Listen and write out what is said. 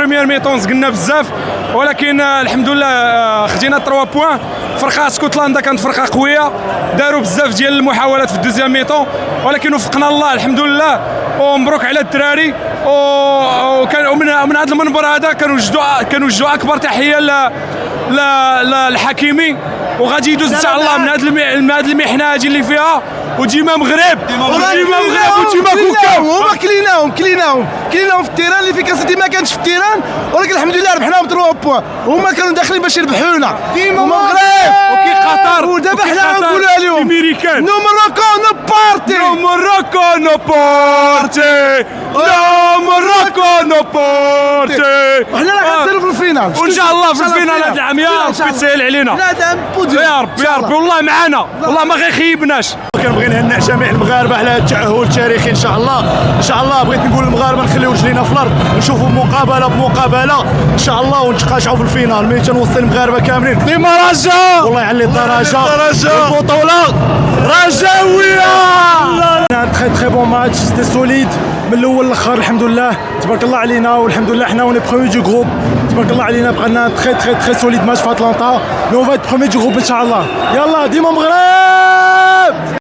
بروميير ميطون زقلنا بزاف، ولكن الحمد لله خدينا 3 بوان. فرقه اسكتلندا كانت فرقه قويه، داروا بزاف ديال المحاولات في الدوزيام ميطون، ولكن وفقنا الله الحمد لله. ومبروك على الدراري. ومن هذا المنبر هذا كنوجدوا اكبر تحيه للحكيمي، وغادي يدوز ان شاء الله من هذه المحنه هذه اللي فيها، وديما مغرب وديما كوكاو. هما كليناهم في التيران اللي في كاس ما كانش في التيران، ولكن الحمد لله ربحناهم 3 بوان. هما كانوا داخلين باش يربحونا، هما مغرب وكي قطر، ودابا حنا غنقولوا لهم امريكان نو موروكو نو بارتي، نو موروكو نو بارتي، نو موروكو نو بارتي. وحنا راه غنسيروا في الفينال، وان شاء الله في الفينال هذا العام يا ربي تسهل علينا، يا ربي والله معانا، والله ما غيخيبناش. كنبغي نهنئ جميع المغاربه على هذا التاهل التاريخي. ان شاء الله بغيت نقول للمغاربه نخليو رجلينا في الارض، نشوفوا مقابله بمقابله ان شاء الله، ونتقاشعوا في الفينال. ملي تنوصل المغاربه كاملين ديما رجاء، والله يعلي الدرجه، البطوله رجاويه. تري بون ماتش، سيتي سوليد من الاول للاخر الحمد لله، تبارك الله علينا، والحمد لله حنا اوني بروميي دو جروب، تبارك الله علينا. بقى تري سوليد ماتش في اتلانتا، مي اون فا ايت بروميي دو جروب ان شاء الله. يلا ديما مغرب.